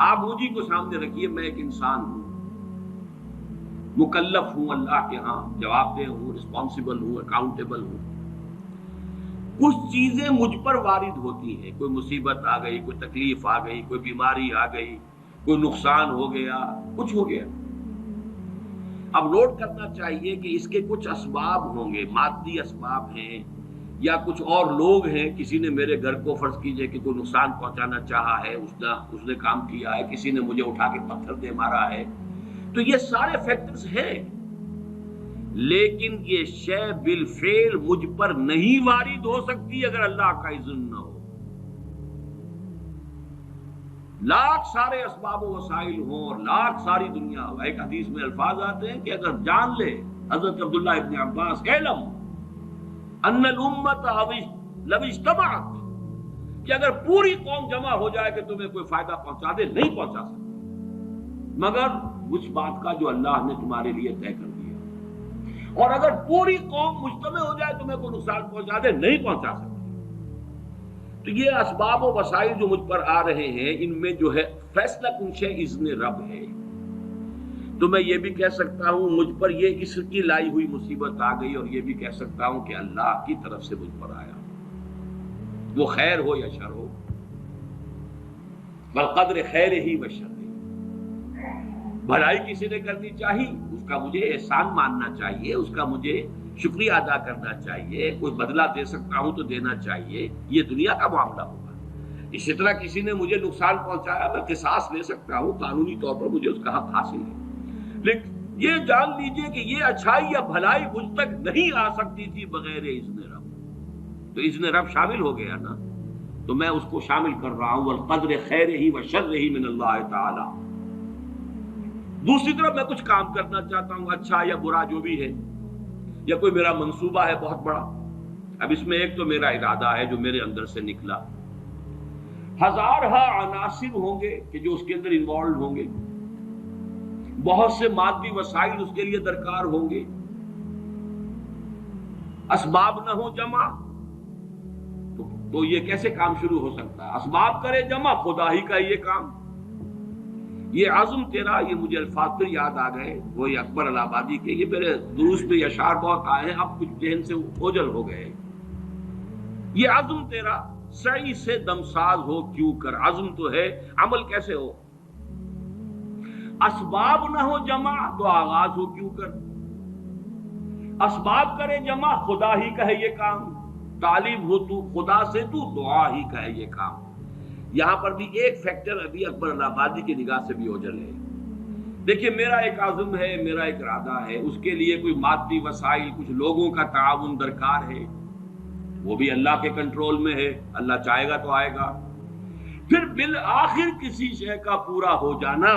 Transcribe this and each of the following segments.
آپ مجھے کو سامنے رکھیے، میں ایک انسان ہوں، مکلف ہوں، اللہ کے ہاں جواب دہ ہوں، رسپانسبل ہوں، اکاؤنٹیبل ہوں۔ کچھ چیزیں مجھ پر وارد ہوتی ہیں، کوئی مصیبت آ گئی، کوئی تکلیف آ گئی، کوئی بیماری آ گئی، کوئی نقصان ہو گیا، کچھ ہو گیا۔ اب نوٹ کرنا چاہیے کہ اس کے کچھ اسباب ہوں گے، مادی اسباب ہیں یا کچھ اور لوگ ہیں، کسی نے میرے گھر کو فرض کیجئے کہ کوئی نقصان پہنچانا چاہا ہے، اس نے کام کیا ہے، کسی نے مجھے اٹھا کے پتھر دے مارا ہے، تو یہ سارے فیکٹرز ہیں، لیکن یہ شے بالفعل مجھ پر نہیں وارد ہو سکتی اگر اللہ کا اذن نہ ہو۔ لاکھ سارے اسباب و وسائل ہوں اور لاکھ ساری دنیا ہو، ایک حدیث میں الفاظ آتے ہیں کہ اگر جان لے حضرت عبداللہ ابن عباس، اعلم ان الامت لو اجتمعت، کہ اگر پوری قوم جمع ہو جائے کہ تمہیں کوئی فائدہ پہنچا دے، نہیں پہنچا سکتی مگر اس بات کا جو اللہ نے تمہارے لیے طے کر دیا، اور اگر پوری قوم مجتمع ہو جائے تمہیں کوئی نقصان پہنچا دے، نہیں پہنچا سکتی۔ تو یہ اسباب و وسائل جو مجھ پر آ رہے ہیں، ان میں جو ہے فیصلہ کنشے اذن رب ہے۔ تو میں یہ بھی کہہ سکتا ہوں مجھ پر یہ اس کی لائی ہوئی مصیبت آ گئی، اور یہ بھی کہہ سکتا ہوں کہ اللہ کی طرف سے مجھ پر آیا، وہ خیر ہو یا شر ہو، بالقدر خیر ہی و شر ہی۔ بھلائی کسی نے کرنی چاہیے، اس کا مجھے احسان ماننا چاہیے، اس کا مجھے شکریہ ادا کرنا چاہیے، کوئی بدلہ دے سکتا ہوں تو دینا چاہیے، یہ دنیا کا معاملہ ہوگا۔ اسی طرح کسی نے مجھے نقصان پہنچایا، میں قصاص لے سکتا ہوں، قانونی طور پر مجھے اس کا حق حاصل ہے، لیکن یہ جان لیجئے کہ یہ اچھائی یا بھلائی مجھ تک نہیں آ سکتی تھی بغیر اذن رب۔ تو اذن رب شامل ہو گیا نا، تو میں اس کو شامل کر رہا ہوں، والقدر خیر ہی و شر ہی من اللہ تعالی۔ دوسری طرف میں کچھ کام کرنا چاہتا ہوں، اچھا یا برا جو بھی ہے، یا کوئی میرا منصوبہ ہے بہت بڑا، اب اس میں ایک تو میرا ارادہ ہے جو میرے اندر سے نکلا، ہزارہا عناصر ہوں گے کہ جو اس کے اندر انوالوڈ ہوں گے، بہت سے مادی وسائل اس کے لیے درکار ہوں گے، اسباب نہ ہو جمع تو یہ کیسے کام شروع ہو سکتا ہے؟ اسباب کرے جمع، خدا ہی کا یہ کام، یہ عزم تیرا، یہ مجھے الفاظ پھر یاد آ گئے وہی اکبر الہ آبادی کے، یہ میرے دروس میں اشعار بہت آئے ہیں، اب کچھ ذہن سے اوجل ہو گئے۔ یہ عزم تیرا سعی سے دمساز ہو کیوں کر، عزم تو ہے، عمل کیسے ہو؟ اسباب نہ ہو جمع تو آغاز ہو کیوں کر، اسباب کرے جمع، خدا ہی کا ہے یہ کام، طالب ہو تو خدا سے، تو دعا ہی کا ہے یہ کام۔ یہاں پر بھی ایک فیکٹر ابھی اکبر الہ آبادی کی نگاہ سے بھی اوجل ہے۔ دیکھیے میرا ایک عزم ہے، میرا ایک ارادہ ہے، اس کے لیے کوئی مادی وسائل، کچھ لوگوں کا تعاون درکار ہے، وہ بھی اللہ کے کنٹرول میں ہے، اللہ چاہے گا تو آئے گا۔ پھر بالآخر کسی شے کا پورا ہو جانا،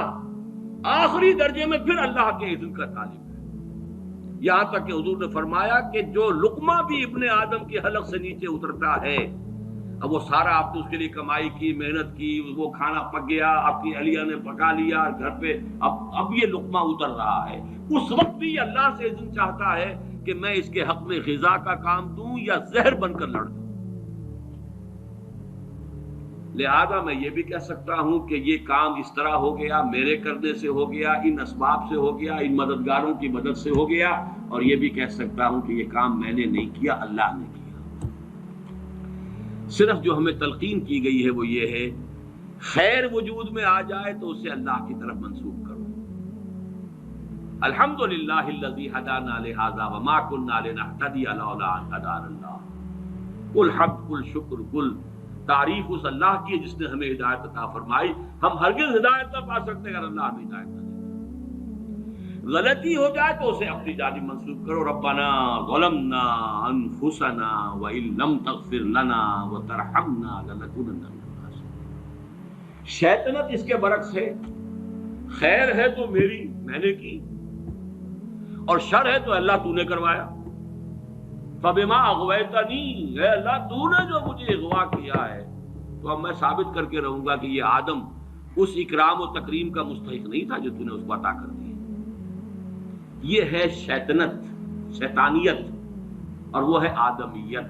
آخری درجے میں پھر اللہ کے اذن کا طالب ہے۔ یہاں تک کہ حضور نے فرمایا کہ جو لقمہ بھی ابن آدم کی حلق سے نیچے اترتا ہے، اب وہ سارا آپ نے اس کے لیے کمائی کی، محنت کی، وہ کھانا پک گیا، آپ کی اہلیہ نے پکا لیا گھر پہ، اب یہ لقمہ اتر رہا ہے، اس وقت بھی اللہ سے اذن چاہتا ہے کہ میں اس کے حق میں غذا کا کام دوں یا زہر بن کر لڑ دوں۔ لہذا میں یہ بھی کہہ سکتا ہوں کہ یہ کام اس طرح ہو گیا، میرے کرنے سے ہو گیا، ان اسباب سے ہو گیا، ان مددگاروں کی مدد سے ہو گیا، اور یہ بھی کہہ سکتا ہوں کہ یہ کام میں نے نہیں کیا، اللہ نے کیا۔ صرف جو ہمیں تلقین کی گئی ہے وہ یہ ہے، خیر وجود میں آ جائے تو اسے اللہ کی طرف منسوب کرو۔ الحمدللہ الذی ہدانا لہذا وما کنا لنہتدی لولا ان ہدانا اللہ، کل حمد، کل شکر، کل تعریف اس اللہ کی جس نے ہمیں ہدایت عطا فرمائی۔ ہم ہرگز ہدایت نہ پا سکتے اگر اللہ ہمیں ہدایت نہ دے۔ غلطی ہو جائے تو اسے اپنی جانب منسوب کرو، ربنا ظلمنا انفسنا وان لم تغفر لنا وترحمنا لنکونن من الخاسرین۔ شیطنت اس کے برعکس ہے، خیر ہے تو میری، میں نے کی، اور شر ہے تو اللہ تو نے کروایا۔ فبما اغویتنی، اے اللہ تو نے جو مجھے اغوا کیا ہے، تو اب میں ثابت کر کے رہوں گا کہ یہ آدم اس اکرام و تکریم کا مستحق نہیں تھا جو تو نے اس کو عطا کر دی۔ یہ ہے شیطنت، شیطانیت، اور وہ ہے آدمیت۔